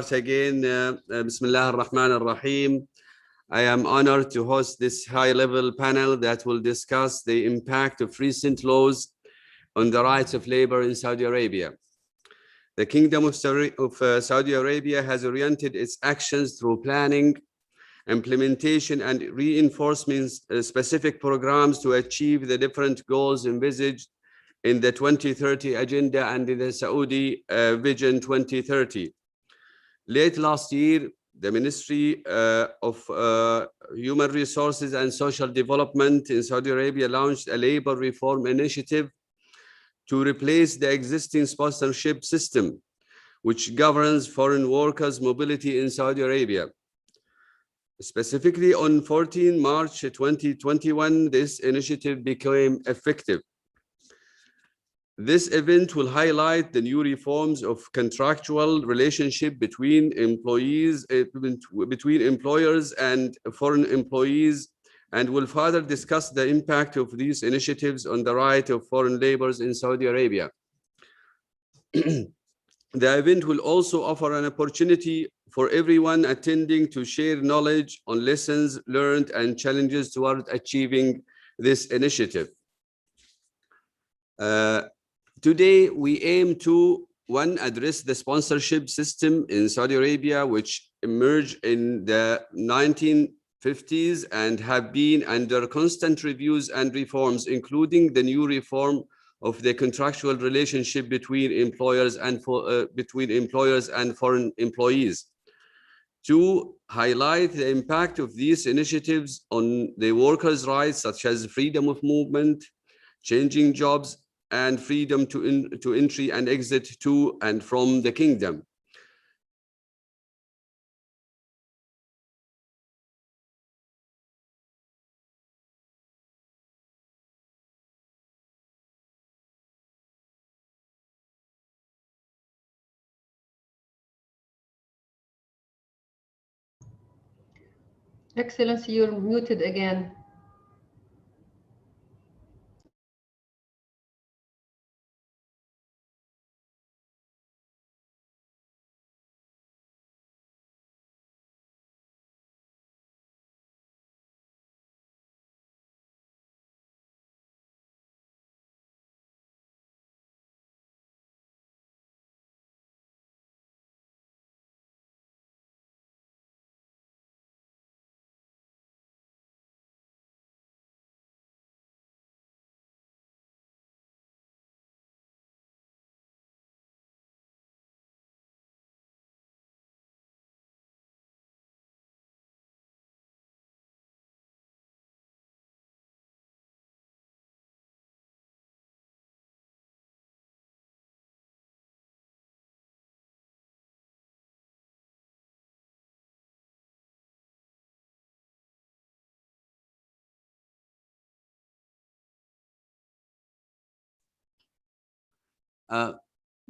Again, Bismillah ar-Rahman ar-Rahim. I am honored to host this high-level panel that will discuss the impact of recent laws on the rights of labor in Saudi Arabia. The Kingdom of Saudi Arabia has oriented its actions through planning, implementation, and reinforcement specific programs to achieve the different goals envisaged in the 2030 Agenda and in the Saudi Vision 2030. Late last year, the Ministry of Human Resources and Social Development in Saudi Arabia launched a labor reform initiative to replace the existing sponsorship system, which governs foreign workers' mobility in Saudi Arabia. Specifically, on 14 March 2021, this initiative became effective. This event will highlight the new reforms of contractual relationship between employers and foreign employees, and will further discuss the impact of these initiatives on the right of foreign laborers in Saudi Arabia. The event will also offer an opportunity for everyone attending to share knowledge on lessons learned and challenges toward achieving this initiative. Today, we aim to, one, address the sponsorship system in Saudi Arabia, which emerged in the 1950s and have been under constant reviews and reforms, including the new reform of the contractual relationship between employers and foreign employees. Two, highlight the impact of these initiatives on the workers' rights, such as freedom of movement, changing jobs, and freedom to entry and exit to and from the kingdom. Excellency, you're muted again.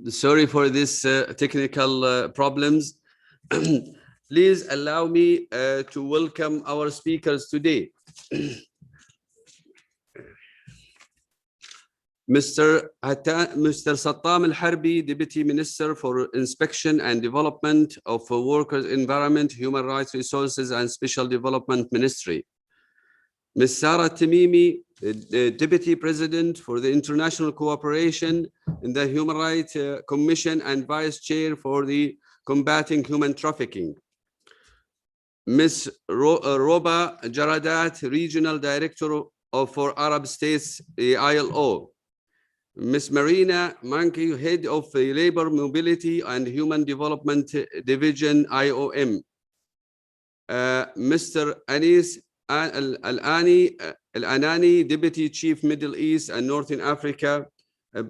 Sorry for this technical problems. Please allow me to welcome our speakers today. Mr. Sattam Al-Harbi, Deputy Minister for Inspection and Development of Workers' Environment, Human Rights Resources and Special Development Ministry. Ms. Sarah Tamimi, Deputy President for the International Cooperation in the Human Rights Commission and Vice Chair for the Combating Human Trafficking. Ms. Roba Jaradat, Regional Director for Arab States, the ILO. Ms. Marina Manki, Head of the Labor Mobility and Human Development Division, IOM. Mr. Anis Al-Anani, Deputy Chief Middle East and Northern Africa in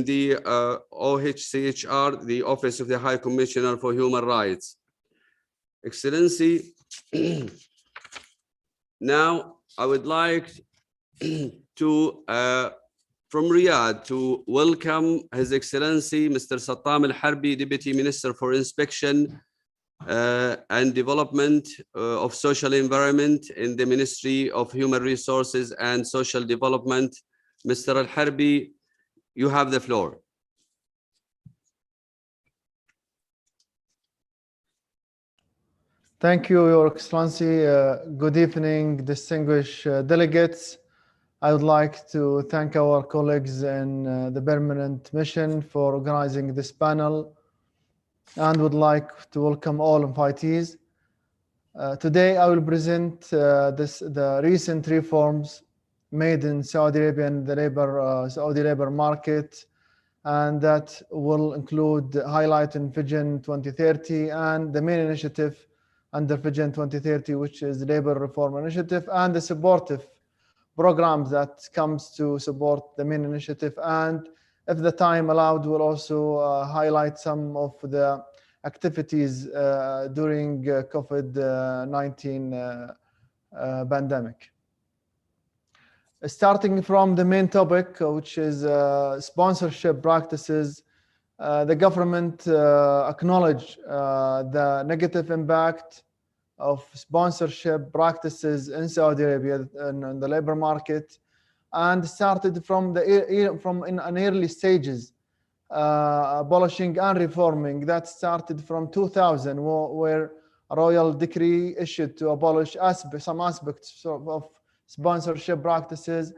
the OHCHR, the Office of the High Commissioner for Human Rights. Excellency, now I would like to, from Riyadh, to welcome His Excellency Mr. Sattam Al-Harbi, Deputy Minister for Inspection and Development of Social Environment in the Ministry of Human Resources and Social Development. Mr. Al-Harbi, you have the floor. Thank you, Your Excellency. Good evening, distinguished delegates. I would like to thank our colleagues in the Permanent Mission for organizing this panel and would like to welcome all invitees. Today, I will present the recent reforms made in Saudi Arabia and the Saudi labor market, and that will include highlighting Vision 2030 and the main initiative under Vision 2030, which is the Labor Reform Initiative, and the supportive programs that comes to support the main initiative. And if the time allowed, we'll also highlight some of the activities during COVID-19 pandemic. Starting from the main topic, which is sponsorship practices, the government acknowledged the negative impact of sponsorship practices in Saudi Arabia and the labor market, and started from in an early stages abolishing and reforming. That started from 2000, where a royal decree issued to abolish some aspects of sponsorship practices,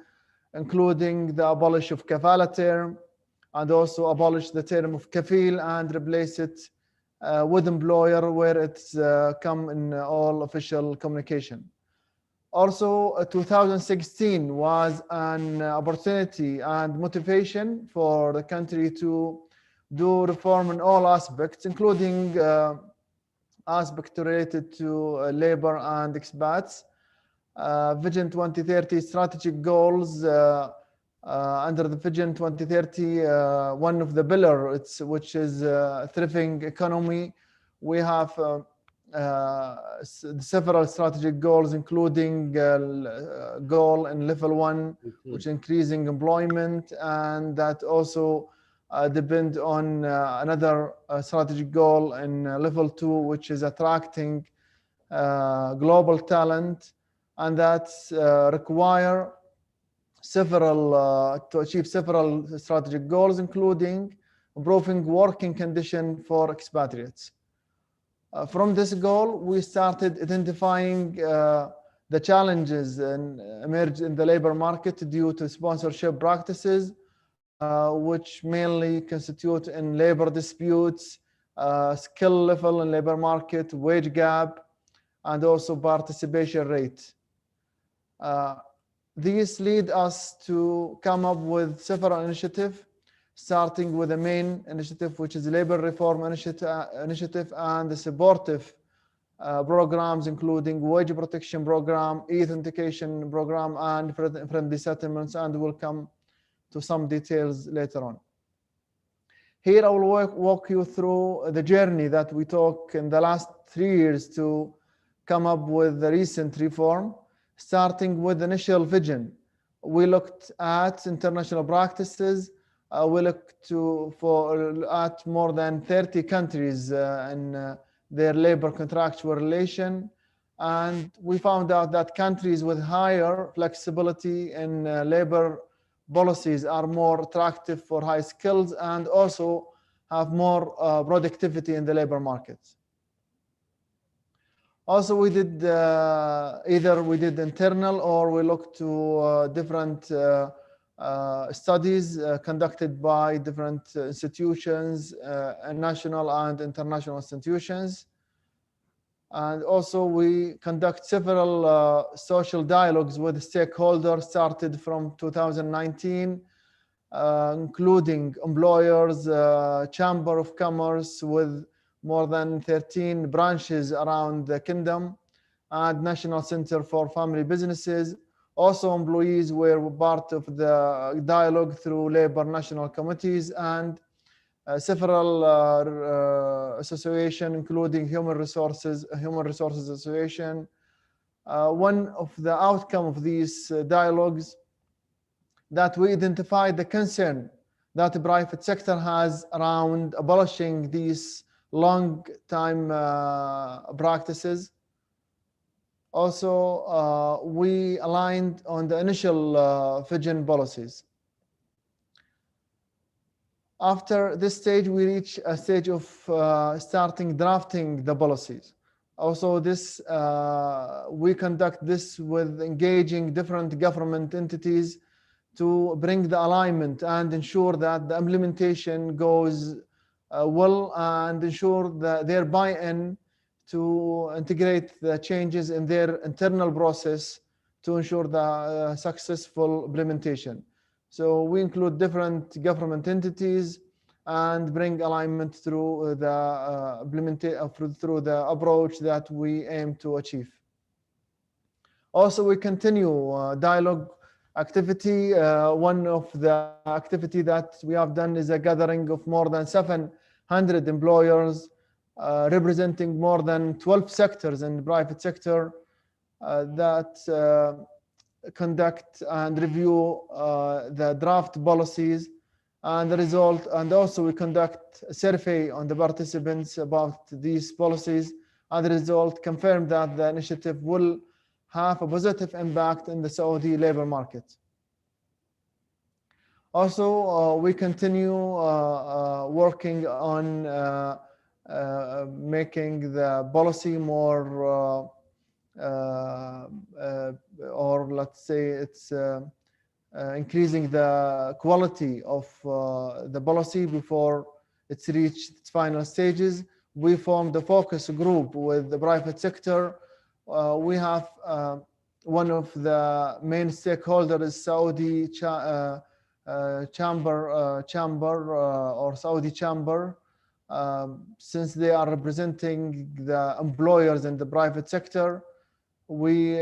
including the abolish of kafala term, and also abolish the term of kafil and replace it with employer, where it's come in all official communication. Also, 2016 was an opportunity and motivation for the country to do reform in all aspects, including aspects related to labor and expats. Vision 2030 strategic goals. Under the Vision 2030, one of the pillars, which is thriving economy, we have several strategic goals, including goal in level 1, which increasing employment, and that also depend on another strategic goal in level 2, which is attracting global talent, and that require to achieve several strategic goals, including improving working condition for expatriates. From this goal, we started identifying the challenges emerged in the labor market due to sponsorship practices, which mainly constitute in labor disputes, skill level in labor market, wage gap, and also participation rate. These lead us to come up with several initiatives, starting with the main initiative, which is the Labor Reform Initiative and the supportive programs, including Wage Protection Program, E-Authentication Program, and Friendly Settlements, and we'll come to some details later on. Here I will walk you through the journey that we took in the last 3 years to come up with the recent reform. Starting with the initial vision, we looked at international practices. We looked at more than 30 countries in their labor contractual relation, and we found out that countries with higher flexibility in labor policies are more attractive for high skills and also have more productivity in the labor market. Also, we did either we did internal or we looked to different studies conducted by different institutions, national and international institutions. And also we conduct several social dialogues with stakeholders, started from 2019, including employers, Chamber of Commerce with more than 13 branches around the kingdom, and National Center for Family Businesses. Also, employees were part of the dialogue through labor national committees and several associations, including Human Resources Association. One of the outcome of these dialogues, that we identified the concern that the private sector has around abolishing these long time practices. Also, we aligned on the initial vision policies. After this stage, we reach a stage of starting drafting the policies. Also, this we conduct this with engaging different government entities to bring the alignment and ensure that the implementation goes well, and ensure that their buy-in to integrate the changes in their internal process to ensure the successful implementation. So we include different government entities and bring alignment through the through the approach that we aim to achieve. Also, we continue dialogue activity. One of the activity that we have done is a gathering of more than 700 employers representing more than 12 sectors in the private sector that conduct and review the draft policies and the result. And also we conduct a survey on the participants about these policies, and the result confirmed that the initiative will have a positive impact in the Saudi labor market. Also, we continue working on making the policy more, or let's say it's increasing the quality of the policy before it's reached its final stages. We formed a focus group with the private sector. We have one of the main stakeholders is Saudi Chamber or Saudi Chamber, since they are representing the employers in the private sector. We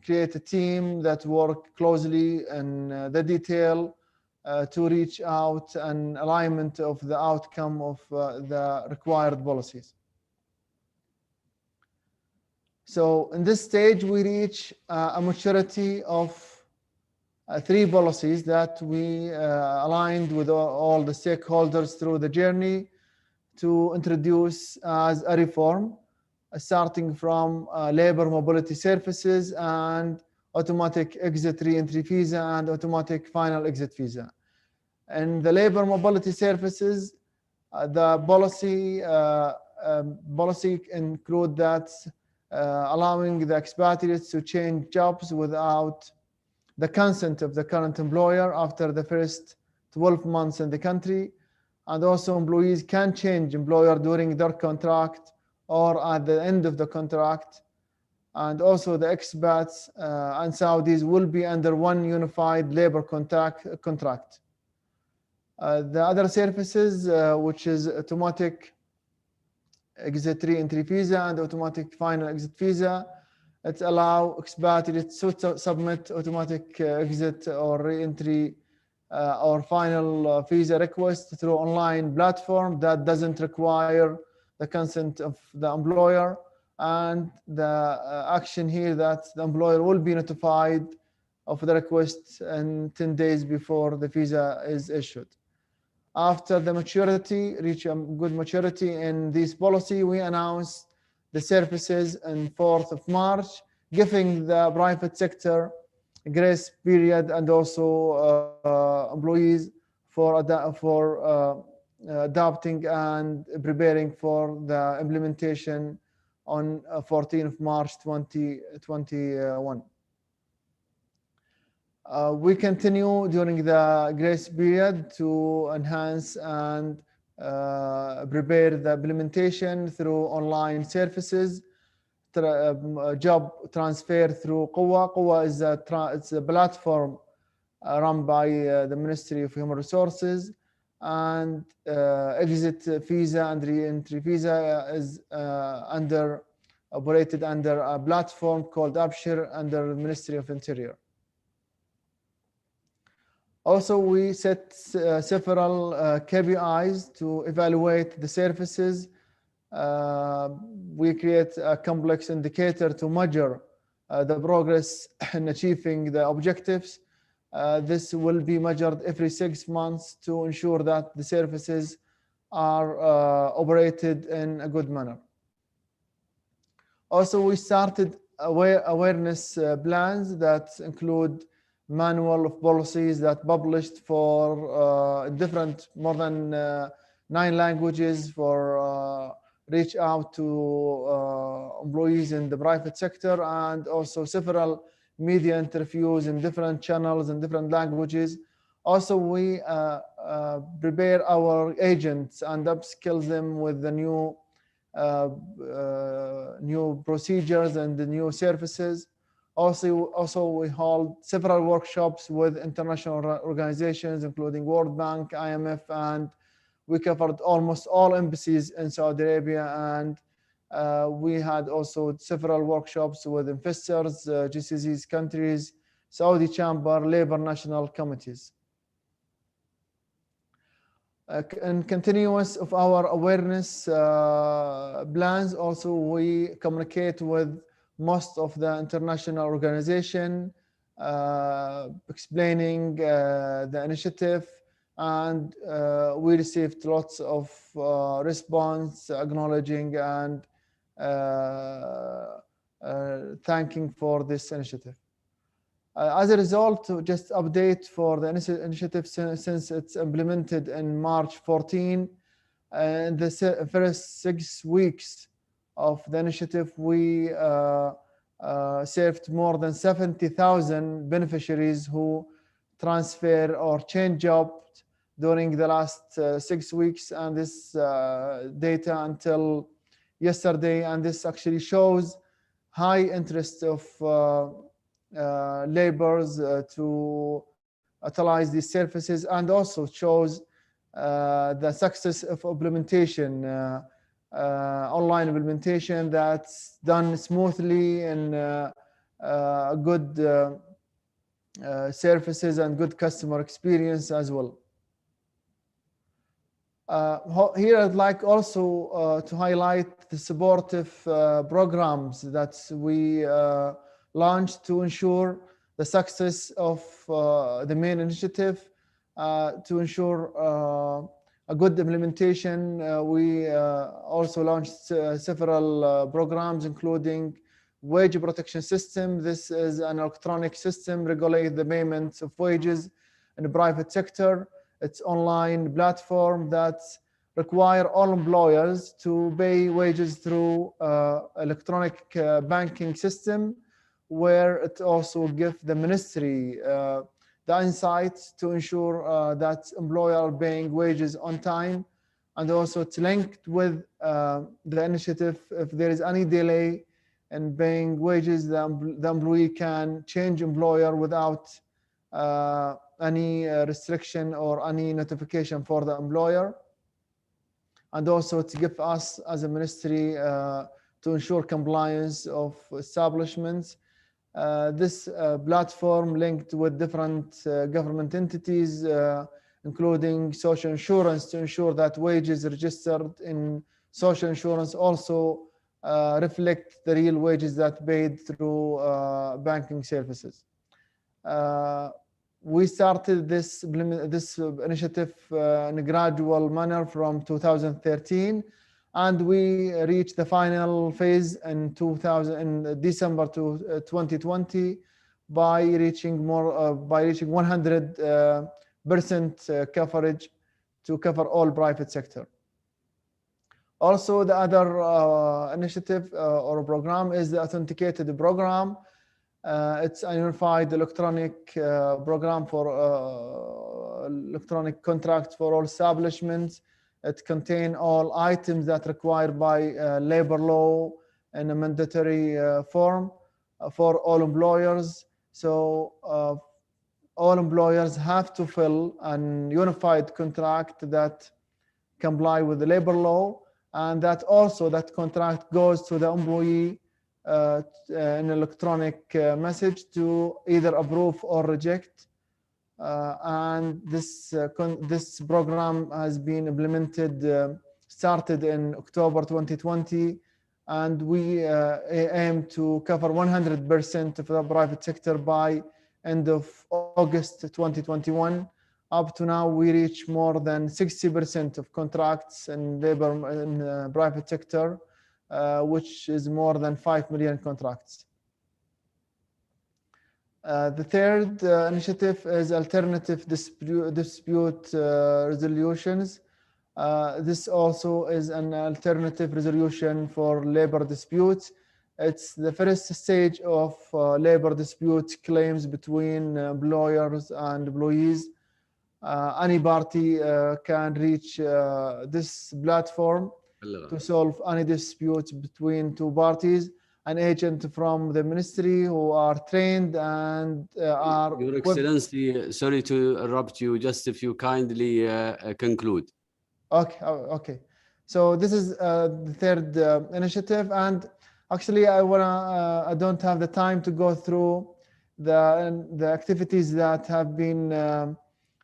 create a team that work closely in the detail to reach out an alignment of the outcome of the required policies. So in this stage, we reach a maturity of 3 policies that we aligned with all the stakeholders through the journey to introduce as a reform, starting from labor mobility services and automatic exit re-entry visa and automatic final exit visa. And the labor mobility services, the policy include that allowing the expatriates to change jobs without the consent of the current employer after the first 12 months in the country. And also employees can change employer during their contract or at the end of the contract. And also the expats and Saudis will be under one unified labor contract. The other services, which is automatic exit re-entry visa and automatic final exit visa, it allow expatriates to submit automatic exit or re-entry or final visa request through online platform that doesn't require the consent of the employer. And the action here that the employer will be notified of the request in 10 days before the visa is issued. After the maturity, reach a good maturity in this policy, we announced the services on 4th of March, giving the private sector a grace period and also employees for adapting and preparing for the implementation on 14th of March 2021. We continue during the grace period to enhance and prepare the implementation through online services, job transfer through Quwa. Quwa is it's a platform run by the Ministry of Human Resources, and exit visa and re-entry visa is operated under a platform called Abshir under the Ministry of Interior. Also, we set several KPIs to evaluate the services. We create a complex indicator to measure the progress in achieving the objectives. This will be measured every 6 months to ensure that the services are operated in a good manner. Also, we started awareness plans that include manual of policies that published for different more than 9 languages for reach out to employees in the private sector, and also several media interviews in different channels and different languages. Also, we prepare our agents and upskill them with the new procedures and the new services. Also, we hold several workshops with international organizations, including World Bank, IMF, and we covered almost all embassies in Saudi Arabia. And we had also several workshops with investors, GCC's countries, Saudi Chamber, Labor National Committees. And continuous of our awareness plans, also we communicate with most of the international organization, explaining the initiative, and we received lots of response acknowledging and thanking for this initiative. As a result, just update for the initiative since it's implemented in March 14. In the first 6 weeks of the initiative, we served more than 70,000 beneficiaries who transfer or change jobs during the last 6 weeks, and this data until yesterday. And this actually shows high interest of laborers to utilize these services, and also shows the success of implementation, online implementation that's done smoothly, and good services and good customer experience as well. Here I'd like also to highlight the supportive programs that we launched to ensure the success of the main initiative. To ensure a good implementation, we also launched several programs, including wage protection system. This is an electronic system regulate the payments of wages in the private sector. It's online platform that require all employers to pay wages through electronic banking system, where it also gives the ministry the insights to ensure that employer are paying wages on time. And also it's linked with the initiative. If there is any delay in paying wages, the employee can change employer without any restriction or any notification for the employer. And also to give us as a ministry to ensure compliance of establishments. This platform linked with different government entities, including social insurance, to ensure that wages registered in social insurance also reflect the real wages that paid through banking services. We started this initiative in a gradual manner from 2013, and we reached the final phase in December 2020 by reaching 100% coverage to cover all private sector. Also, the other initiative or program is the authenticated program. It's a unified electronic program for electronic contracts for all establishments. It contains all items that required by labor law in a mandatory form for all employers. So all employers have to fill an unified contract that comply with the labor law, and that also that contract goes to the employee an electronic message to either approve or reject. And this program has been implemented, started in October 2020, and we aim to cover 100% of the private sector by end of August 2021. Up to now, we reach more than 60% of contracts in labor in private sector, which is more than 5 million contracts. The third initiative is alternative dispute resolutions. This also is an alternative resolution for labor disputes. It's the first stage of labor dispute claims between employers and employees. Any party can reach this platform to solve any disputes between two parties. An agent from the ministry who are trained and are... Your Excellency, sorry to interrupt you, just if you kindly conclude. Okay. So this is the third initiative, and actually I don't have the time to go through the activities that have been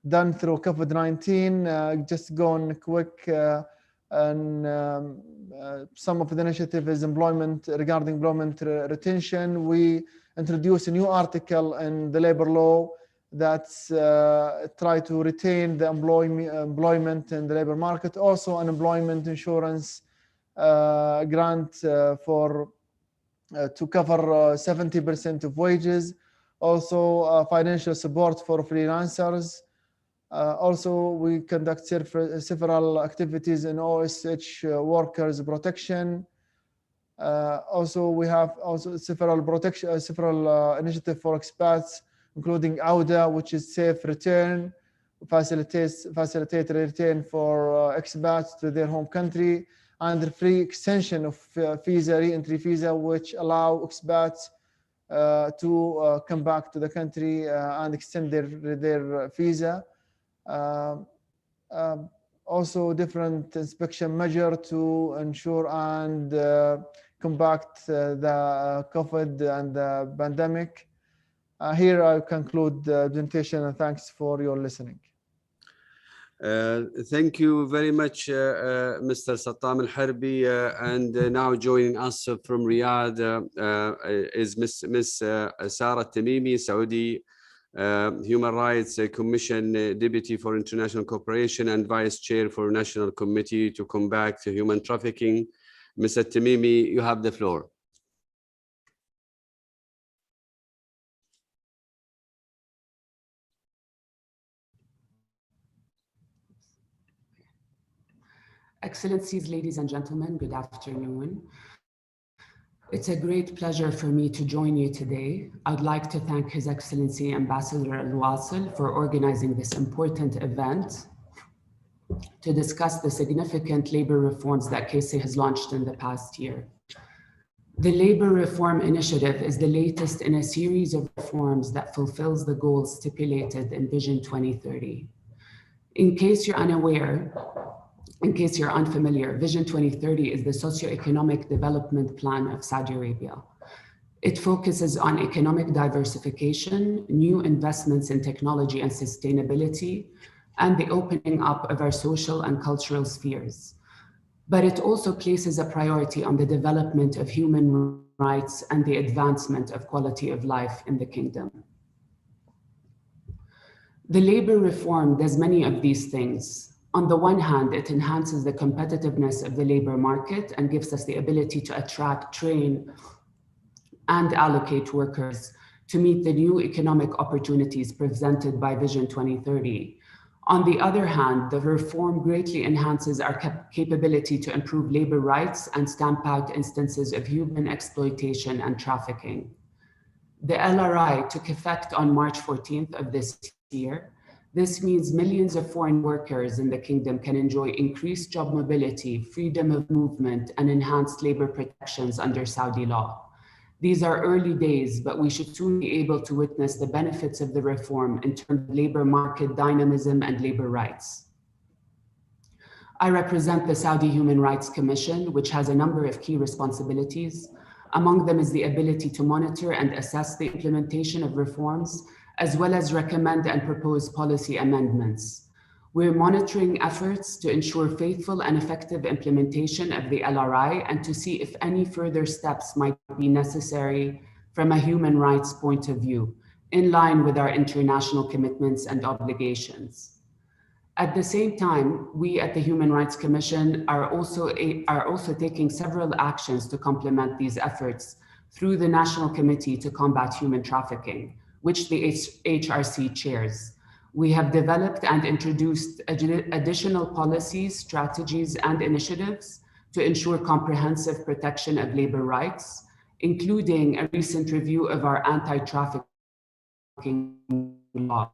done through COVID-19. Just go on quick and some of the initiative is regarding employment retention. We introduced a new article in the labor law that try to retain the employment in the labor market. Also, unemployment insurance grant for to cover 70% of wages. Also, financial support for freelancers. Also, we conduct several activities in OSH workers protection. Also, we have several initiatives for expats, including AUDA, which is safe return, facilitate return for expats to their home country, and the free extension of re-entry visa, which allow expats to come back to the country and extend their visa. Also, different inspection measure to ensure and combat the COVID and the pandemic. Here I conclude the presentation, and thanks for your listening. Thank you very much, Mr. Sattam Al-Harbi. And now joining us from Riyadh is Ms. Sarah Tamimi, Saudi Human Rights Commission Deputy for International Cooperation and Vice Chair for National Committee to Combat Human Trafficking. Ms. Tamimi, you have the floor. Excellencies, ladies and gentlemen, good afternoon. It's a great pleasure for me to join you today. I'd like to thank His Excellency Ambassador Al-Wasil for organizing this important event to discuss the significant labor reforms that KSA has launched in the past year. The Labor Reform Initiative is the latest in a series of reforms that fulfills the goals stipulated in Vision 2030. In case you're unaware, in case you're unfamiliar, Vision 2030 is the socio-economic development plan of Saudi Arabia. It focuses on economic diversification, new investments in technology and sustainability, and the opening up of our social and cultural spheres. But it also places a priority on the development of human rights and the advancement of quality of life in the kingdom. The labor reform does many of these things. On the one hand, it enhances the competitiveness of the labor market and gives us the ability to attract, train, and allocate workers to meet the new economic opportunities presented by Vision 2030. On the other hand, the reform greatly enhances our capability to improve labor rights and stamp out instances of human exploitation and trafficking. The LRI took effect on March 14th of this year. This means millions of foreign workers in the kingdom can enjoy increased job mobility, freedom of movement, and enhanced labor protections under Saudi law. These are early days, but we should soon be able to witness the benefits of the reform in terms of labor market dynamism and labor rights. I represent the Saudi Human Rights Commission, which has a number of key responsibilities. Among them is the ability to monitor and assess the implementation of reforms, as well as recommend and propose policy amendments. We're monitoring efforts to ensure faithful and effective implementation of the LRI and to see if any further steps might be necessary from a human rights point of view, in line with our international commitments and obligations. At the same time, we at the Human Rights Commission are also taking several actions to complement these efforts through the National Committee to Combat Human Trafficking, which the HRC chairs. We have developed and introduced additional policies, strategies, and initiatives to ensure comprehensive protection of labor rights, including a recent review of our anti-trafficking law,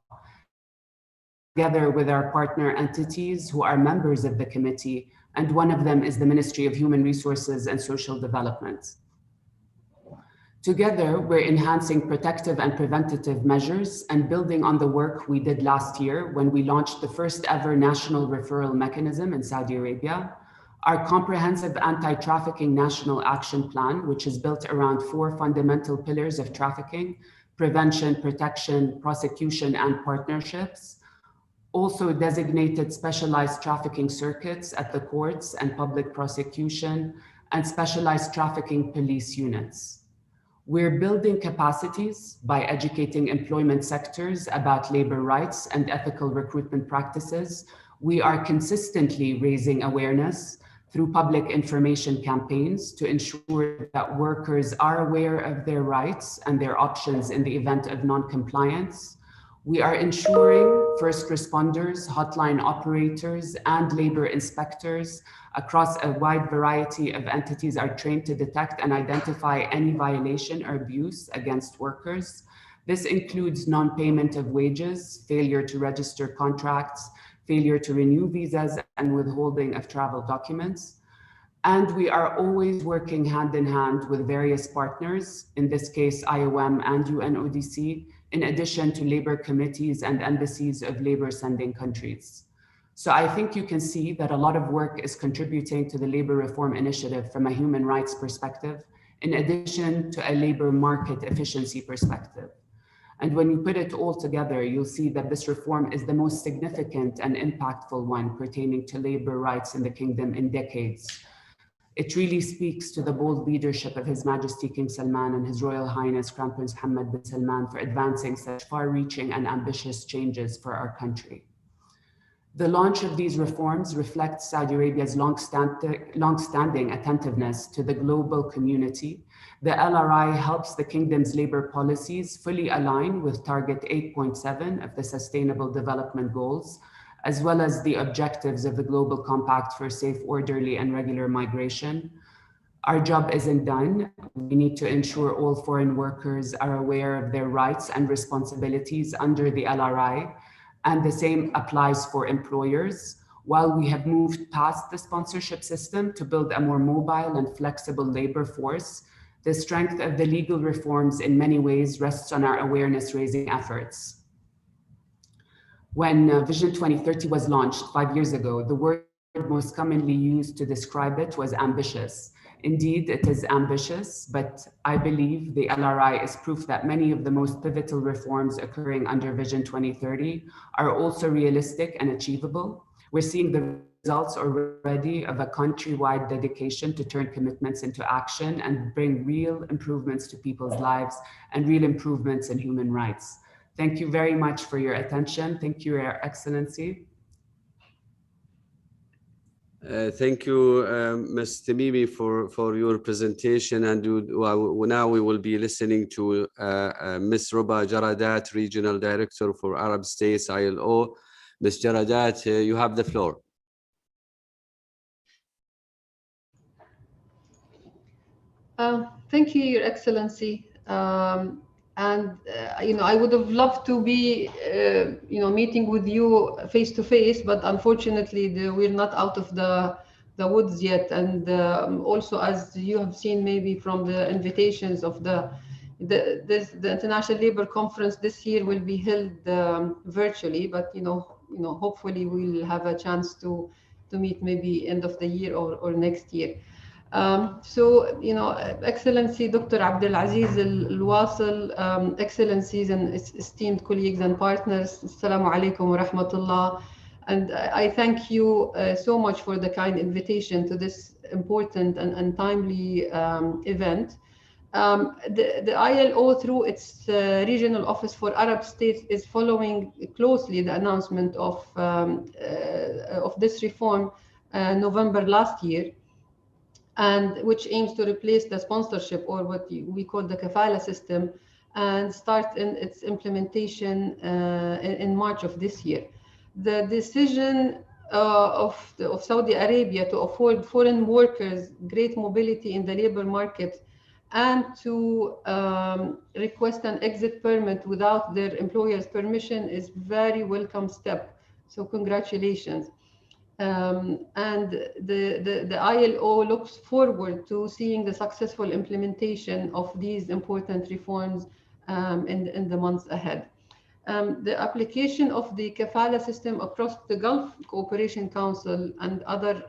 together with our partner entities who are members of the committee, and one of them is the Ministry of Human Resources and Social Development. Together, we're enhancing protective and preventative measures and building on the work we did last year when we launched the first ever national referral mechanism in Saudi Arabia. Our comprehensive anti-trafficking national action plan, which is built around 4 fundamental pillars of trafficking: prevention, protection, prosecution, and partnerships, also designated specialized trafficking circuits at the courts and public prosecution, and specialized trafficking police units. We're building capacities by educating employment sectors about labor rights and ethical recruitment practices. We are consistently raising awareness through public information campaigns to ensure that workers are aware of their rights and their options in the event of non-compliance. We are ensuring first responders, hotline operators, and labor inspectors across a wide variety of entities are trained to detect and identify any violation or abuse against workers. This includes non-payment of wages, failure to register contracts, failure to renew visas, and withholding of travel documents. And we are always working hand in hand with various partners, in this case, IOM and UNODC, in addition to labor committees and embassies of labor sending countries. So I think you can see that a lot of work is contributing to the labor reform initiative from a human rights perspective, in addition to a labor market efficiency perspective. And when you put it all together, you'll see that this reform is the most significant and impactful one pertaining to labor rights in the kingdom in decades. It really speaks to the bold leadership of His Majesty King Salman and His Royal Highness Crown Prince Mohammed bin Salman for advancing such far-reaching and ambitious changes for our country. The launch of these reforms reflects Saudi Arabia's long-standing attentiveness to the global community. The LRI helps the kingdom's labor policies fully align with Target 8.7 of the Sustainable Development Goals, as well as the objectives of the Global Compact for safe, orderly, and regular migration. Our job isn't done. We need to ensure all foreign workers are aware of their rights and responsibilities under the LRI, and the same applies for employers. While we have moved past the sponsorship system to build a more mobile and flexible labor force, the strength of the legal reforms in many ways rests on our awareness-raising efforts. When Vision 2030 was launched 5 years ago, the word most commonly used to describe it was ambitious. Indeed, it is ambitious, but I believe the LRI is proof that many of the most pivotal reforms occurring under Vision 2030 are also realistic and achievable. We're seeing the results already of a countrywide dedication to turn commitments into action and bring real improvements to people's lives and real improvements in human rights. Thank you very much for your attention. Thank you, Your Excellency. Thank you, Ms. Tamimi, for your presentation. And now we will be listening to Ms. Ruba Jaradat, Regional Director for Arab States ILO. Ms. Jaradat, you have the floor. Thank you, Your Excellency. I would have loved to be, meeting with you face to face, but unfortunately, we're not out of the woods yet. And also, as you have seen, maybe from the invitations of the International Labour Conference this year will be held virtually. But hopefully, we'll have a chance to meet maybe end of the year or next year. Excellency Dr. Abdulaziz Al-Wasil, Excellencies and esteemed colleagues and partners, Assalamu alaikum wa rahmatullah. And I thank you so much for the kind invitation to this important and timely event. The ILO, through its regional office for Arab states, is following closely the announcement of this reform November last year, and which aims to replace the sponsorship, or what we call the kafala system, and start in its implementation in March of this year. The decision of Saudi Arabia to afford foreign workers great mobility in the labor market and to request an exit permit without their employer's permission is very welcome step. So congratulations. And the ILO looks forward to seeing the successful implementation of these important reforms in the months ahead. The application of the kafala system across the Gulf Cooperation Council and other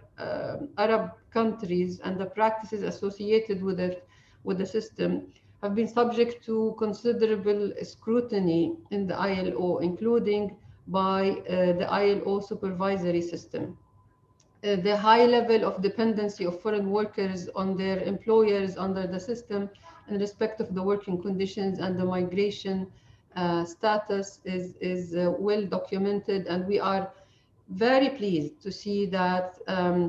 Arab countries and the practices associated with it, with the system, have been subject to considerable scrutiny in the ILO, including by the ILO supervisory system. The high level of dependency of foreign workers on their employers under the system in respect of the working conditions and the migration status is well documented, and we are very pleased to see that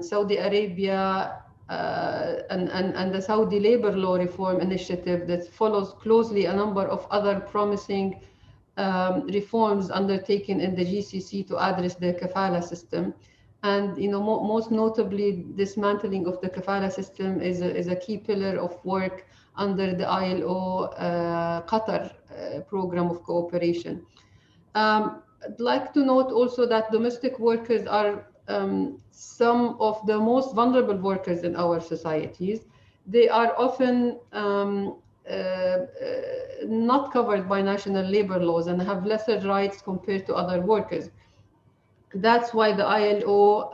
Saudi Arabia and the Saudi Labor Law Reform Initiative that follows closely a number of other promising reforms undertaken in the GCC to address the kafala system. And most notably, dismantling of the kafala system is a key pillar of work under the ILO Qatar program of cooperation. I'd like to note also that domestic workers are some of the most vulnerable workers in our societies. They are often not covered by national labor laws and have lesser rights compared to other workers. That's why the ILO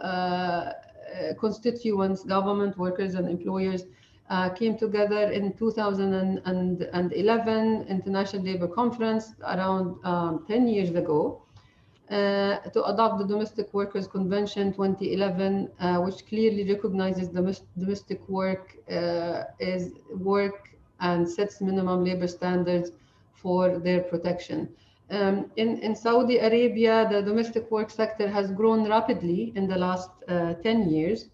constituents, government workers and employers came together in 2011 International Labour Conference around 10 years ago to adopt the Domestic Workers Convention 2011, which clearly recognizes domestic work as work and sets minimum labor standards for their protection. In Saudi Arabia, the domestic work sector has grown rapidly in the last 10 years.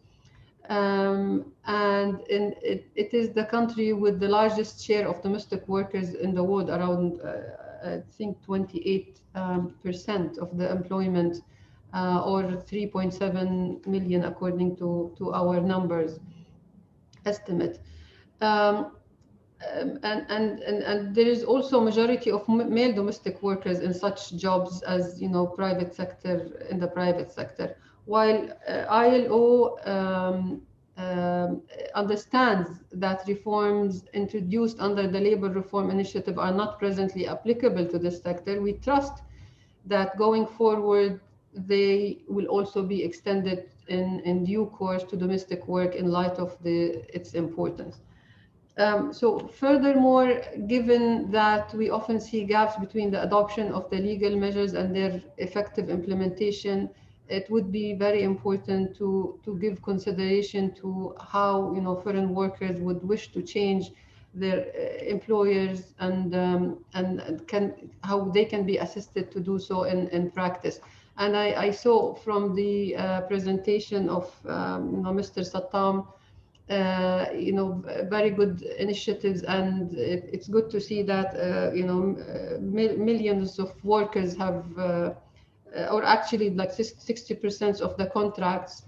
And it is the country with the largest share of domestic workers in the world, around, I think, 28% of the employment, or 3.7 million, according to our numbers estimate. And there is also a majority of male domestic workers in such jobs as private sector, in the private sector. While ILO understands that reforms introduced under the Labor Reform Initiative are not presently applicable to this sector, we trust that going forward they will also be extended in due course to domestic work in light of its importance. So furthermore, given that we often see gaps between the adoption of the legal measures and their effective implementation, it would be very important to give consideration to how foreign workers would wish to change their employers and how they can be assisted to do so in practice. And I saw from the presentation of Mr. Sattam, very good initiatives, and it's good to see that millions of workers have, or actually like 60% of the contracts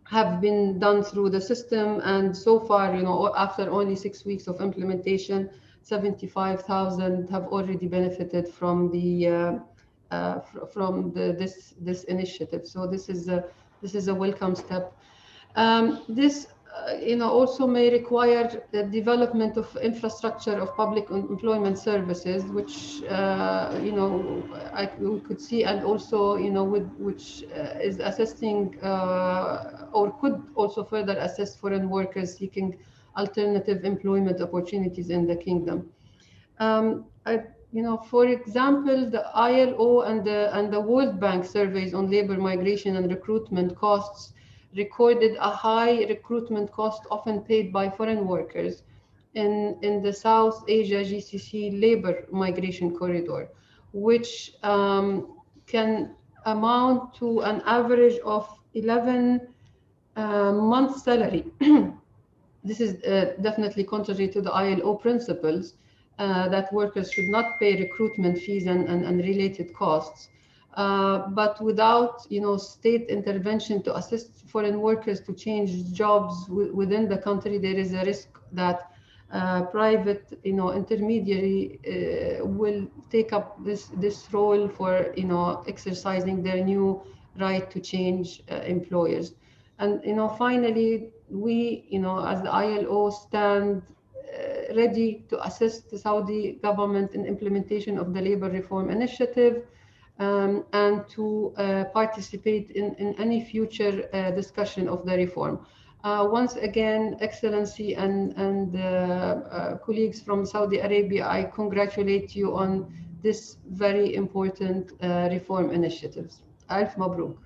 have been done through the system, and so far, after only 6 weeks of implementation, 75,000 have already benefited from this initiative. So this is a welcome step. This also may require the development of infrastructure of public employment services, which we could see, and also which is assisting or could also further assist foreign workers seeking alternative employment opportunities in the kingdom. For example, the ILO and the World Bank surveys on labor migration and recruitment costs recorded a high recruitment cost often paid by foreign workers in the South Asia GCC labor migration corridor, which can amount to an average of 11 months' salary. This is definitely contrary to the ILO principles, that workers should not pay recruitment fees and related costs. But without, state intervention to assist foreign workers to change jobs within the country, there is a risk that private, intermediary will take up this role for, exercising their new right to change employers. And, finally, we, as the ILO, stand ready to assist the Saudi government in implementation of the labor reform initiative, and to participate in any future discussion of the reform. Once again, Excellency and colleagues from Saudi Arabia, I congratulate you on this very important reform initiatives. Alf Mabruk.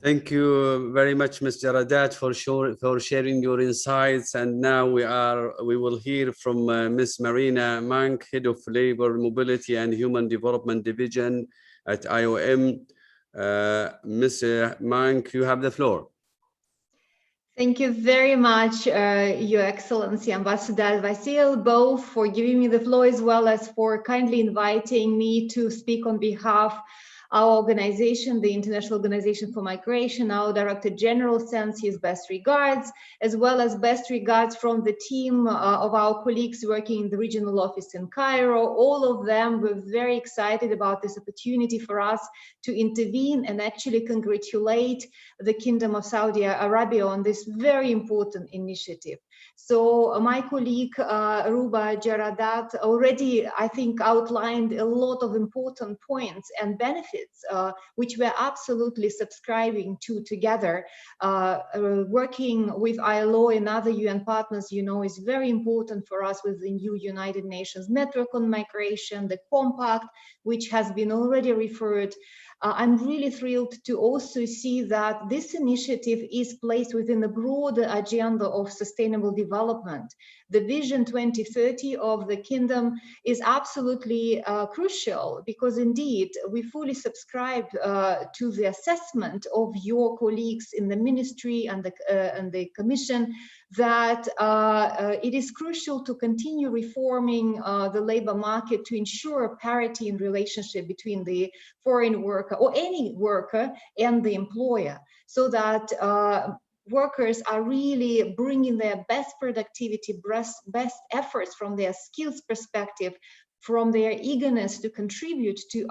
Thank you very much, Ms. Jaradat, for sharing your insights. And now we will hear from Ms. Marina Mank, Head of Labor Mobility and Human Development Division at IOM. Ms. Mank, you have the floor. Thank you very much, Your Excellency, Ambassador Al-Wasil, both for giving me the floor as well as for kindly inviting me to speak on behalf our organization, the International Organization for Migration. Our Director General sends his best regards, as well as best regards from the team of our colleagues working in the regional office in Cairo. All of them were very excited about this opportunity for us to intervene and actually congratulate the Kingdom of Saudi Arabia on this very important initiative. So my colleague Ruba Jaradat already, I think, outlined a lot of important points and benefits which we're absolutely subscribing to together. Working with ILO and other UN partners, is very important for us with the new United Nations Network on Migration, the Compact, which has been already referred. I'm really thrilled to also see that this initiative is placed within the broader agenda of sustainable development. The Vision 2030 of the Kingdom is absolutely crucial, because indeed we fully subscribe to the assessment of your colleagues in the ministry and the Commission that it is crucial to continue reforming the labor market to ensure parity in relationship between the foreign worker or any worker and the employer, so that workers are really bringing their best productivity, best efforts from their skills perspective, from their eagerness to contribute to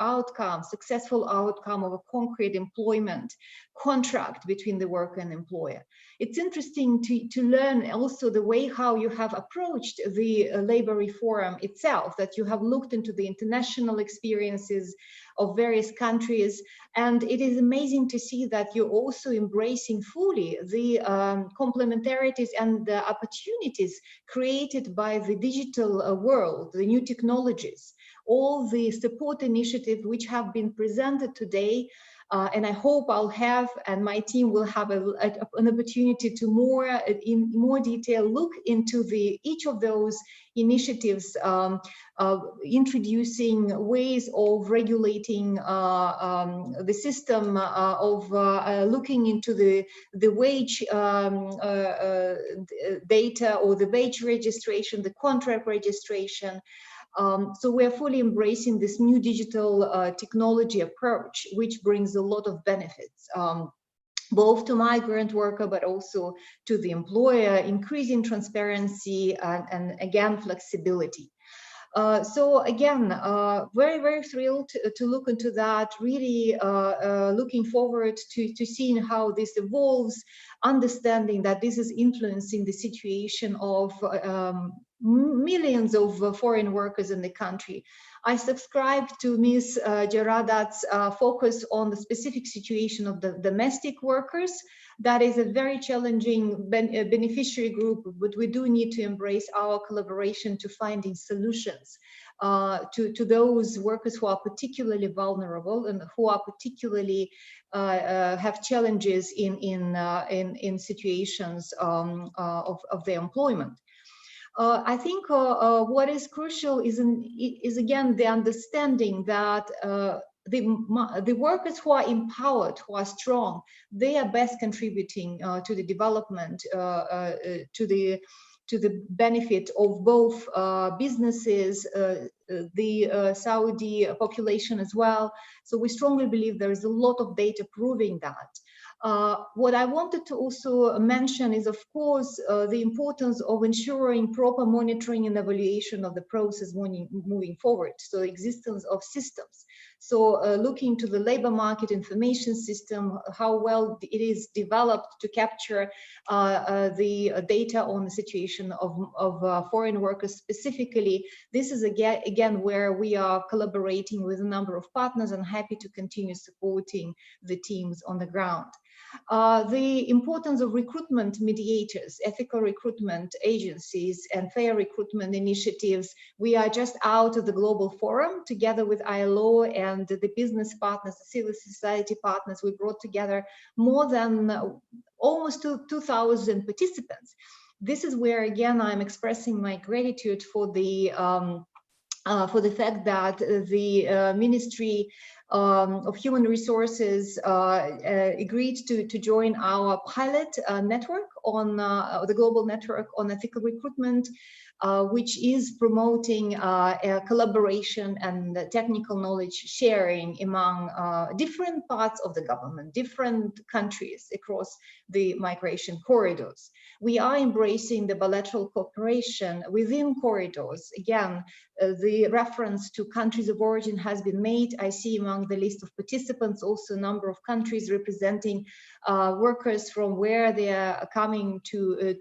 successful outcome of a concrete employment contract between the worker and employer. It's interesting to learn also the way how you have approached the labor reform itself, that you have looked into the international experiences of various countries. And it is amazing to see that you're also embracing fully the complementarities and the opportunities created by the digital world, the new technologies, all the support initiatives which have been presented today. And I hope I'll have, and my team will have an opportunity to in more detail look into each of those initiatives, introducing ways of regulating the system, of looking into the wage data, or the wage registration, the contract registration. So we're fully embracing this new digital technology approach, which brings a lot of benefits, both to migrant worker, but also to the employer, increasing transparency and again, flexibility. So again, very, very thrilled to look into that, really looking forward to seeing how this evolves, understanding that this is influencing the situation of millions of foreign workers in the country. I subscribe to Ms. Jaradat's focus on the specific situation of the domestic workers. That is a very challenging beneficiary group, but we do need to embrace our collaboration to finding solutions to those workers who are particularly vulnerable and who are particularly have challenges in situations of their employment. I think what is crucial is again the understanding that the workers who are empowered, who are strong, they are best contributing to the development, to the to the benefit of both businesses, the Saudi population as well. So we strongly believe there is a lot of data proving that. What I wanted to also mention is, of course, the importance of ensuring proper monitoring and evaluation of the process moving forward. So existence of systems. So looking to the labor market information system, how well it is developed to capture the data on the situation of foreign workers specifically. This is again where we are collaborating with a number of partners and happy to continue supporting the teams on the ground. The importance of recruitment mediators, ethical recruitment agencies, and fair recruitment initiatives. We are just out of the global forum together with ILO and the business partners, the civil society partners. We brought together more than almost 2,000 participants. This is where, again, I'm expressing my gratitude for the fact that the Ministry of Human Resources agreed to join our pilot network on the global network on ethical recruitment, which is promoting collaboration and technical knowledge sharing among different parts of the government, different countries across the migration corridors. We are embracing the bilateral cooperation within corridors. Again, the reference to countries of origin has been made. I see among the list of participants also a number of countries representing workers from where they are coming to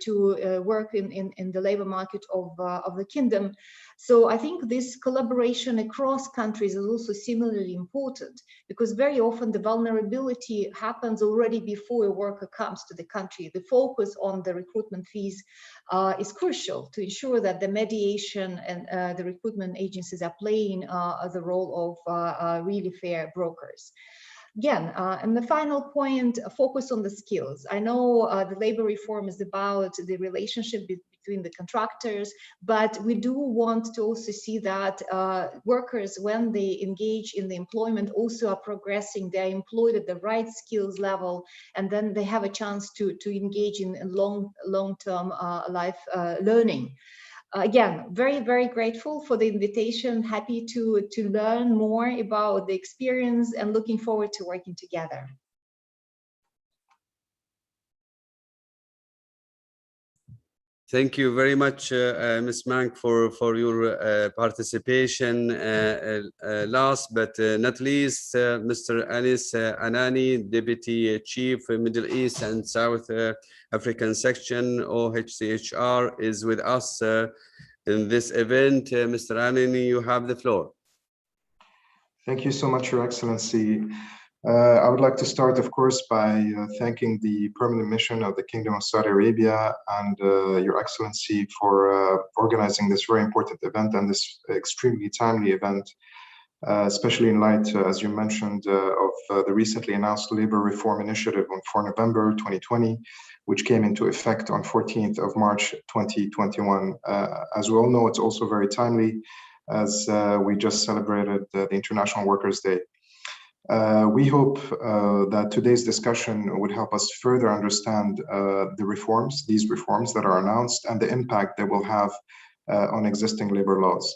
work in the labor market of the kingdom. So I think this collaboration across countries is also similarly important, because very often the vulnerability happens already before a worker comes to the country. The focus on the recruitment fees is crucial to ensure that the mediation and the recruitment agencies are playing the role of really fair brokers. Again, and the final point, focus on the skills. I know the labor reform is about the relationship between the contractors, but we do want to also see that workers, when they engage in the employment, also are progressing. They are employed at the right skills level, and then they have a chance to engage in long-term life learning. Again, very, very grateful for the invitation. Happy to learn more about the experience and looking forward to working together. Thank you very much, Ms. Mank, for your participation. Last but not least, Mr. Anis Anani, Deputy Chief Middle East and South African Section, OHCHR, is with us in this event. Mr. Anani, you have the floor. Thank you so much, Your Excellency. I would like to start, of course, by thanking the permanent mission of the Kingdom of Saudi Arabia and Your Excellency for organizing this very important event and this extremely timely event, especially in light, as you mentioned, of the recently announced Labor Reform Initiative on 4 November 2020, which came into effect on 14th of March 2021. As we all know, it's also very timely, as we just celebrated the International Workers' Day. We hope that today's discussion would help us further understand these reforms that are announced and the impact they will have on existing labor laws.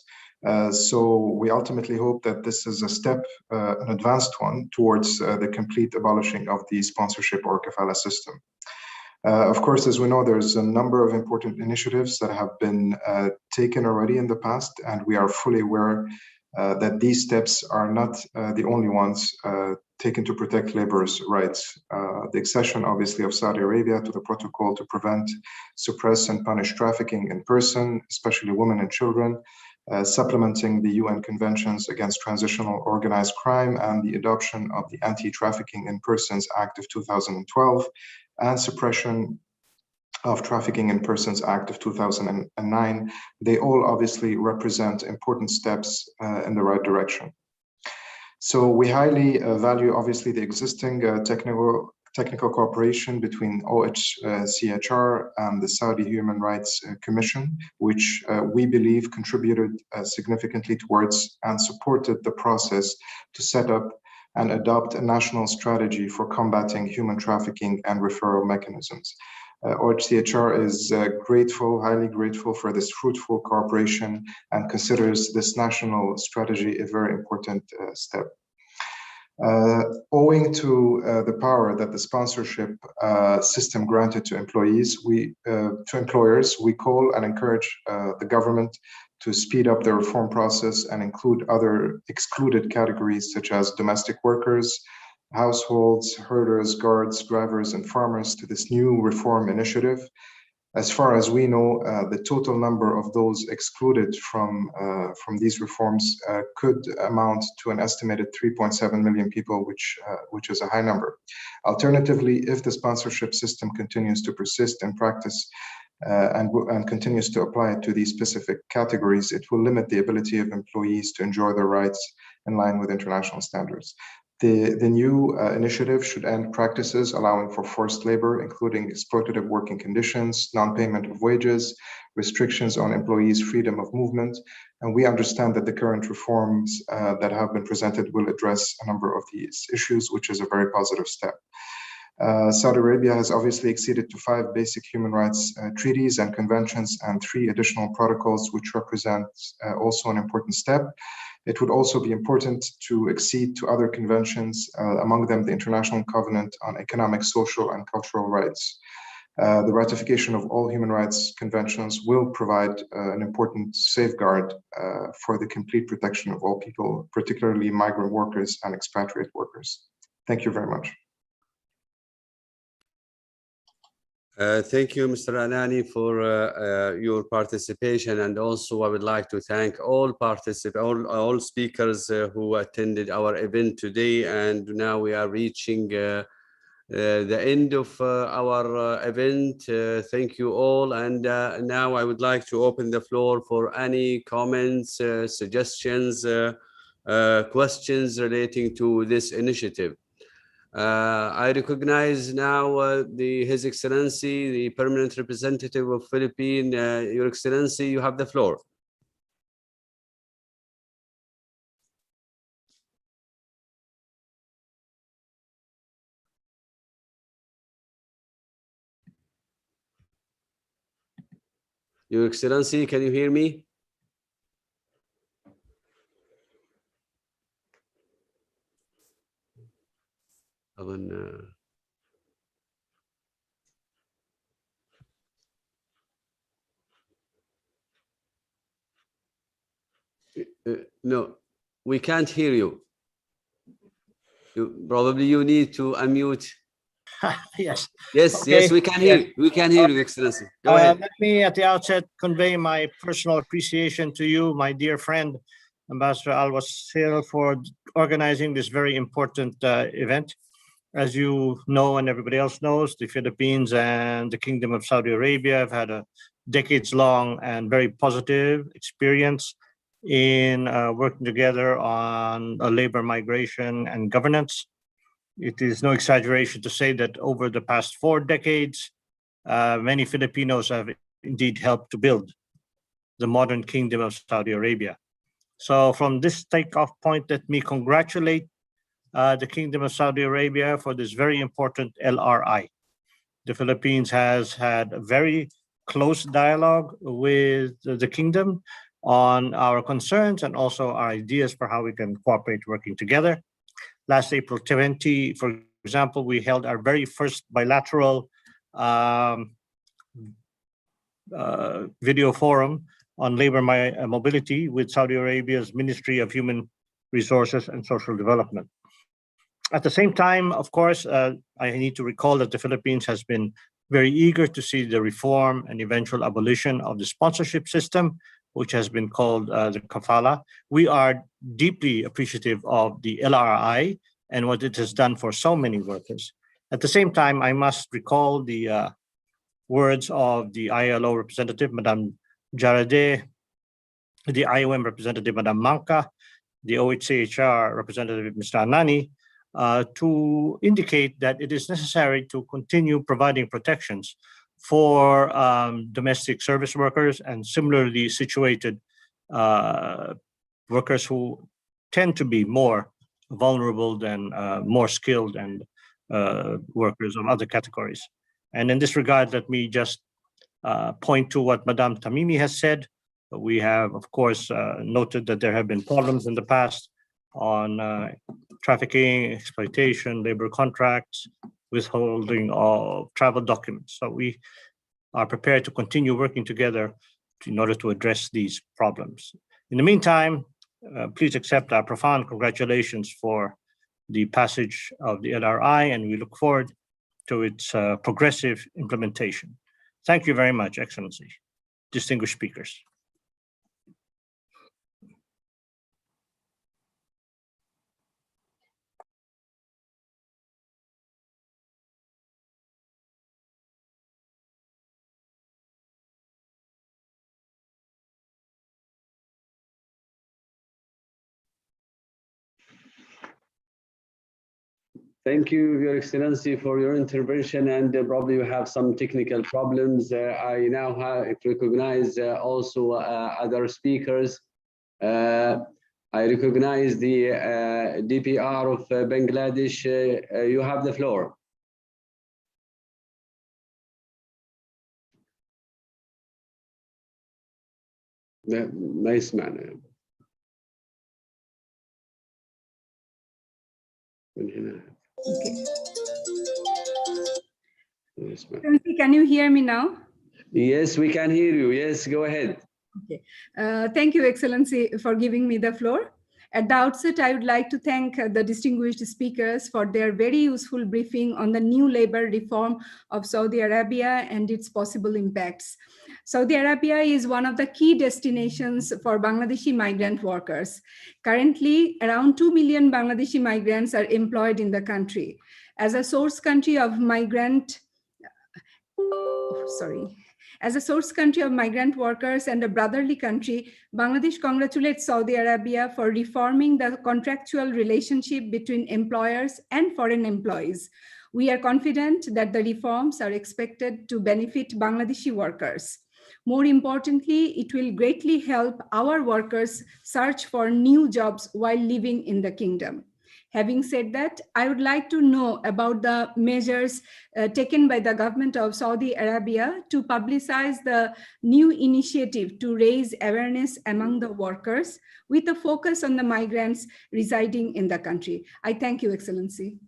So we ultimately hope that this is a step, an advanced one, towards the complete abolishing of the sponsorship or kafala system. Of course, as we know, there's a number of important initiatives that have been taken already in the past, and we are fully aware that these steps are not the only ones taken to protect laborers' rights. The accession, obviously, of Saudi Arabia to the protocol to prevent, suppress, and punish trafficking in person, especially women and children, supplementing the UN Conventions Against Transitional Organized Crime, and the adoption of the Anti-Trafficking in Persons Act of 2012, and suppression of Trafficking in Persons Act of 2009, they all obviously represent important steps in the right direction. So we highly value, obviously, the existing technical cooperation between OHCHR and the Saudi Human Rights Commission, which we believe contributed significantly towards and supported the process to set up and adopt a national strategy for combating human trafficking and referral mechanisms. OHCHR is grateful, highly grateful for this fruitful cooperation and considers this national strategy a very important step. Owing to the power that the sponsorship system granted to employers, we call and encourage the government to speed up the reform process and include other excluded categories such as domestic workers, households, herders, guards, drivers, and farmers to this new reform initiative. As far as we know, the total number of those excluded from these reforms could amount to an estimated 3.7 million people, which is a high number. Alternatively, if the sponsorship system continues to persist in practice and continues to apply it to these specific categories, it will limit the ability of employees to enjoy their rights in line with international standards. The new initiative should end practices allowing for forced labor, including exploitative working conditions, non-payment of wages, restrictions on employees' freedom of movement. And we understand that the current reforms that have been presented will address a number of these issues, which is a very positive step. Saudi Arabia has obviously acceded to 5 basic human rights treaties and conventions and 3 additional protocols, which represents also an important step. It would also be important to accede to other conventions, among them the International Covenant on Economic, Social, and Cultural Rights. The ratification of all human rights conventions will provide an important safeguard for the complete protection of all people, particularly migrant workers and expatriate workers. Thank you very much. Thank you, Mr. Anani, for your participation, and also I would like to thank all all speakers who attended our event today. And now we are reaching the end of our event. Thank you all, and now I would like to open the floor for any comments, suggestions, questions relating to this initiative. I recognize now His Excellency, the Permanent Representative of Philippines. Your Excellency, you have the floor. Your Excellency, can you hear me? No, we can't hear you. Probably you need to unmute. Yes. Yes, Okay. yes, we can hear you. We can hear you, Excellency. Go ahead. Let me at the outset convey my personal appreciation to you, my dear friend, Ambassador Al-Wasil, for organizing this very important event. As you know, and everybody else knows, the Philippines and the Kingdom of Saudi Arabia have had a decades-long and very positive experience in working together on labor migration and governance. It is no exaggeration to say that over the past 4 decades, many Filipinos have indeed helped to build the modern Kingdom of Saudi Arabia. So from this takeoff point, let me congratulate the Kingdom of Saudi Arabia for this very important LRI. The Philippines has had a very close dialogue with the Kingdom on our concerns and also our ideas for how we can cooperate working together. Last April 20, for example, we held our very first bilateral video forum on labor mobility with Saudi Arabia's Ministry of Human Resources and Social Development. At the same time, of course, I need to recall that the Philippines has been very eager to see the reform and eventual abolition of the sponsorship system, which has been called the kafala. We are deeply appreciative of the LRI and what it has done for so many workers. At the same time, I must recall the words of the ILO representative, Madame Jaradeh, the IOM representative, Madame Manka, the OHCHR representative, Mr. Anani, to indicate that it is necessary to continue providing protections for domestic service workers and similarly situated workers who tend to be more vulnerable than more skilled and workers of other categories. And in this regard, let me just point to what Madame Tamimi has said. We have, of course, noted that there have been problems in the past on trafficking, exploitation, labor contracts, withholding of travel documents. So we are prepared to continue working together in order to address these problems. In the meantime, please accept our profound congratulations for the passage of the LRI, and we look forward to its progressive implementation. Thank you very much, Excellency, distinguished speakers. Thank you, Your Excellency, for your intervention, and probably you have some technical problems. I now recognize also other speakers. I recognize the DPR of Bangladesh. You have the floor. Nice man. Okay. Can you hear me now? Yes, we can hear you. Yes, go ahead. Okay. Thank you, Excellency, for giving me the floor. At the outset, I would like to thank the distinguished speakers for their very useful briefing on the new labor reform of Saudi Arabia and its possible impacts. Saudi Arabia is one of the key destinations for Bangladeshi migrant workers. Currently, around 2 million Bangladeshi migrants are employed in the country. As a source country of migrant workers and a brotherly country, Bangladesh congratulates Saudi Arabia for reforming the contractual relationship between employers and foreign employees. We are confident that the reforms are expected to benefit Bangladeshi workers. More importantly, it will greatly help our workers search for new jobs while living in the kingdom. Having said that, I would like to know about the measures taken by the government of Saudi Arabia to publicize the new initiative to raise awareness among the workers with a focus on the migrants residing in the country. I thank you, Excellency.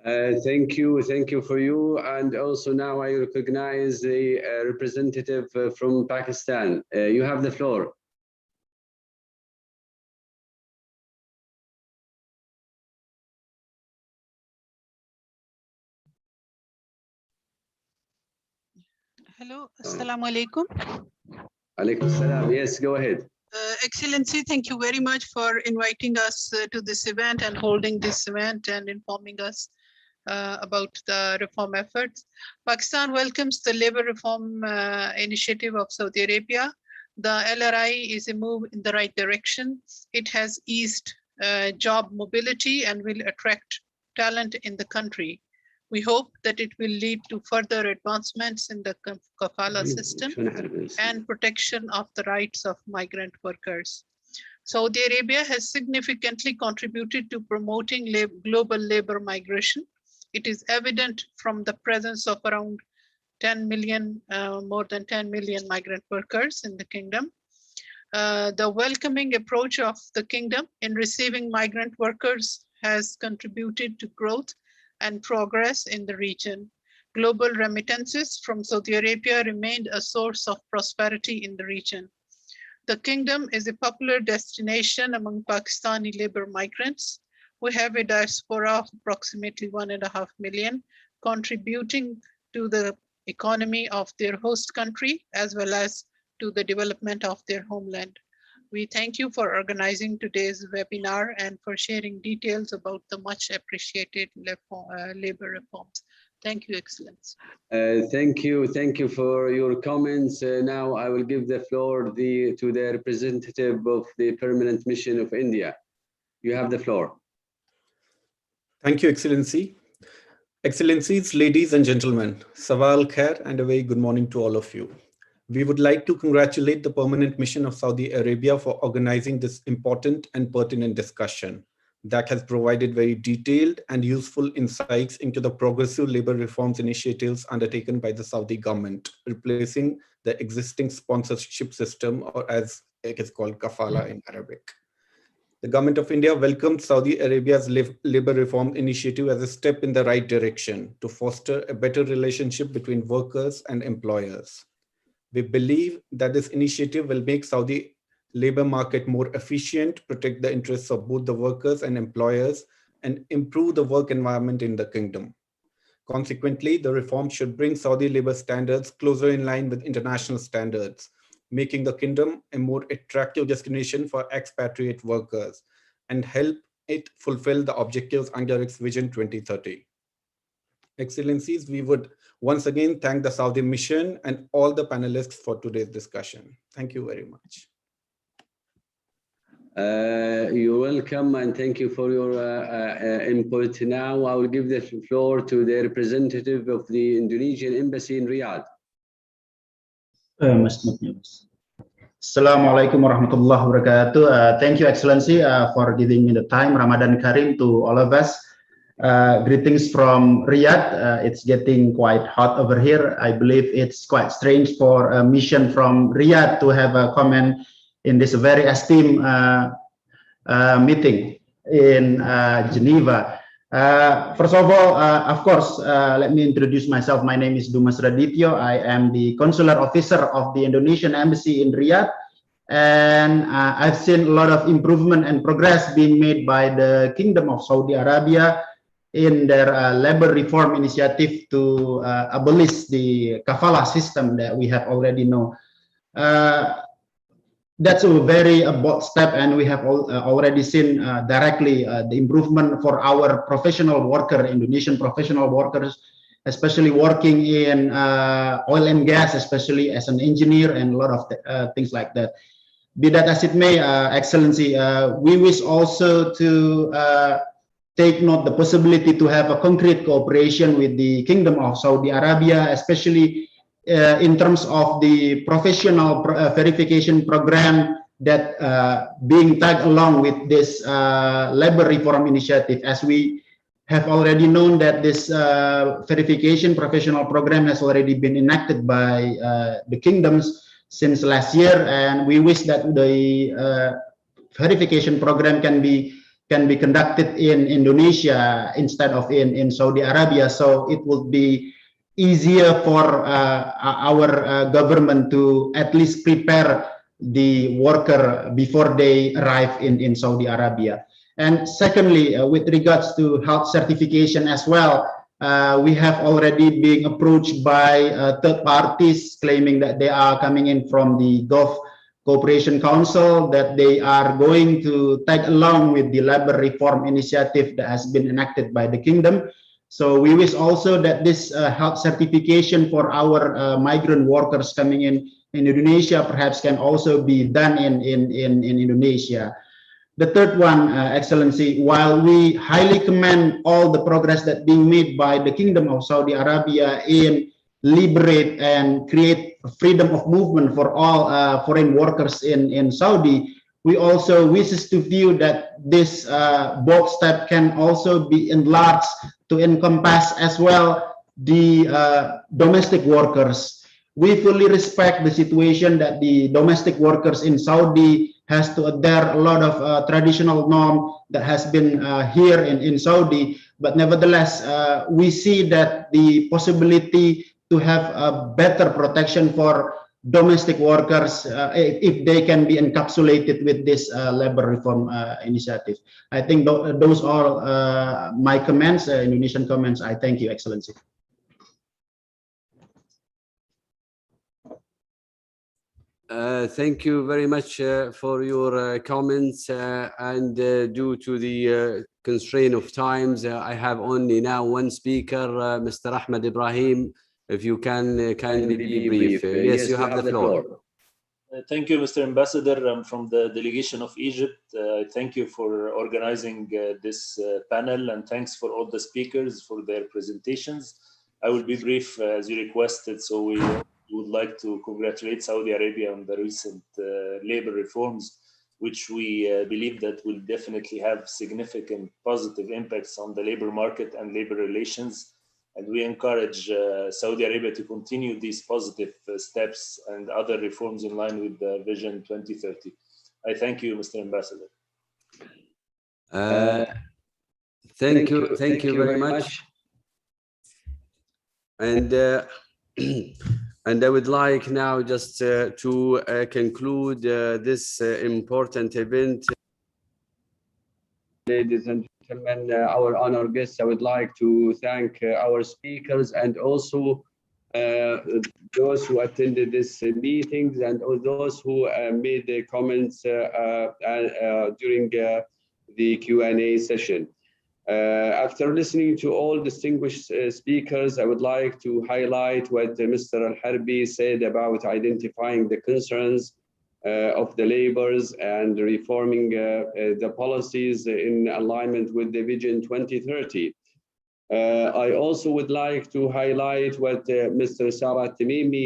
Thank you for you. And also now I recognize the representative from Pakistan. You have the floor. Hello, Assalamu alaikum. Alaikum salam. Yes, go ahead. Excellency, thank you very much for inviting us to this event and holding this event and informing us about the reform efforts. Pakistan welcomes the labor reform initiative of Saudi Arabia. The LRI is a move in the right direction. It has eased job mobility and will attract talent in the country. We hope that it will lead to further advancements in the kafala system and protection of the rights of migrant workers. Saudi Arabia has significantly contributed to promoting global labor migration. It is evident from the presence of around 10 million, more than 10 million migrant workers in the kingdom. The welcoming approach of the kingdom in receiving migrant workers has contributed to growth and progress in the region. Global remittances from Saudi Arabia remained a source of prosperity in the region. The kingdom is a popular destination among Pakistani labor migrants. We have a diaspora of approximately 1.5 million, contributing to the economy of their host country, as well as to the development of their homeland. We thank you for organizing today's webinar and for sharing details about the much appreciated labor reforms. Thank you, Excellency. Thank you for your comments. Now I will give the floor to the representative of the Permanent Mission of India. You have the floor. Thank you, Excellency. Excellencies, ladies and gentlemen, Sawal Khair and a very good morning to all of you. We would like to congratulate the Permanent Mission of Saudi Arabia for organizing this important and pertinent discussion. that has provided very detailed and useful insights into the progressive labor reforms initiatives undertaken by the Saudi government, replacing the existing sponsorship system, or as it is called, kafala in Arabic. The government of India welcomed Saudi Arabia's labor reform initiative as a step in the right direction to foster a better relationship between workers and employers. We believe that this initiative will make Saudi labor market more efficient, protect the interests of both the workers and employers, and improve the work environment in the kingdom. Consequently, the reform should bring Saudi labor standards closer in line with international standards, making the kingdom a more attractive destination for expatriate workers and help it fulfill the objectives under its Vision 2030. Excellencies, we would once again thank the Saudi Mission and all the panelists for today's discussion. Thank you very much. You're welcome, and thank you for your input. Now I will give the floor to the representative of the Indonesian Embassy in Riyadh. Assalamualaikum warahmatullahi wabarakatuh. Thank you, Excellency, for giving me the time. Ramadan Kareem to all of us. Greetings from Riyadh. It's getting quite hot over here. I believe it's quite strange for a mission from Riyadh to have a comment in this very esteemed meeting in Geneva. First of all, of course, let me introduce myself. My name is Dumas Radityo. I am the consular officer of the Indonesian Embassy in Riyadh. And I've seen a lot of improvement and progress being made by the Kingdom of Saudi Arabia in their labor reform initiative to abolish the kafala system that we have already know. That's a very bold step, and we have already seen directly the improvement for our professional worker, Indonesian professional workers, especially working in oil and gas, especially as an engineer and a lot of things like that. Be that as it may, Excellency, we wish also to take note the possibility to have a concrete cooperation with the Kingdom of Saudi Arabia, especially in terms of the professional verification program that being tagged along with this labor reform initiative, as we have already known that this verification professional program has already been enacted by the kingdoms since last year, and we wish that the verification program can be conducted in Indonesia instead of in Saudi Arabia, so it would be easier for our government to at least prepare the worker before they arrive in Saudi Arabia. And secondly, with regards to health certification as well, we have already been approached by third parties claiming that they are coming in from the Gulf Cooperation Council, that they are going to tag along with the labor reform initiative that has been enacted by the kingdom. So we wish also that this health certification for our migrant workers coming in Indonesia perhaps can also be done in Indonesia. The third one, Excellency, while we highly commend all the progress that being made by the Kingdom of Saudi Arabia in liberate and create freedom of movement for all foreign workers in Saudi, we also wishes to view that this bold step can also be enlarged to encompass as well the domestic workers. We fully respect the situation that the domestic workers in Saudi has to adhere a lot of traditional norm that has been here in Saudi, but nevertheless, we see that the possibility to have a better protection for domestic workers if they can be encapsulated with this labor reform initiative. I think those are my comments, Indonesian comments. I thank you, Excellency. Thank you very much for your comments, and due to the constraint of times, I have only now one speaker, Mr. Ahmed Ibrahim. If you can kindly be brief. Yes, you have the floor. Thank you, Mr. Ambassador. I'm from the delegation of Egypt. Thank you for organizing this panel, and thanks for all the speakers for their presentations. I will be brief as you requested. So we would like to congratulate Saudi Arabia on the recent labor reforms, which we believe that will definitely have significant positive impacts on the labor market and labor relations. And we encourage Saudi Arabia to continue these positive steps and other reforms in line with the Vision 2030. I thank you, Mr. Ambassador. Thank you very much. And and I would like now just to conclude this important event. Ladies and gentlemen, our honored guests, I would like to thank our speakers and also those who attended this meetings and those who made their comments during the Q&A session. After listening to all distinguished speakers, I would like to highlight what Mr. Al-Harbi said about identifying the concerns of the laborers and reforming the policies in alignment with the Vision 2030. I also would like to highlight what Mr. Sarah Tamimi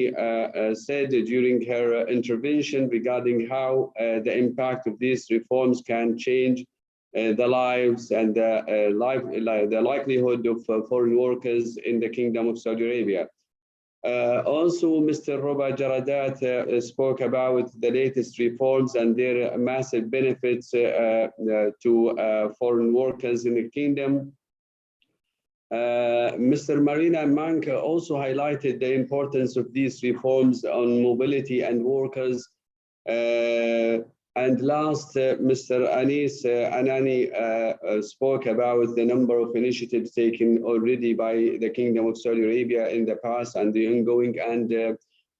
said during her intervention regarding how the impact of these reforms can change the lives and the likelihood of foreign workers in the Kingdom of Saudi Arabia. Also, Mr. Roba Jaradat spoke about the latest reforms and their massive benefits to foreign workers in the kingdom. Mr. Marina Manka also highlighted the importance of these reforms on mobility and workers. And last, Mr. Anis Anani spoke about the number of initiatives taken already by the Kingdom of Saudi Arabia in the past and the ongoing, and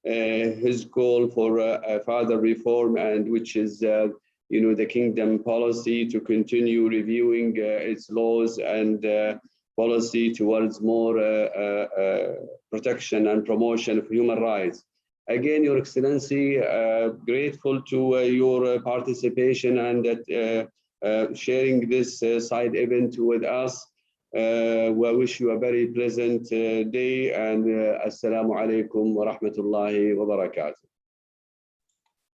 his goal for further reform, and which is, the Kingdom policy to continue reviewing its laws and policy towards more protection and promotion of human rights. Again, Your Excellency, grateful to your participation and sharing this side event with us. We wish you a very pleasant day, and Assalamu alaikum wa rahmatullahi wa barakatuh.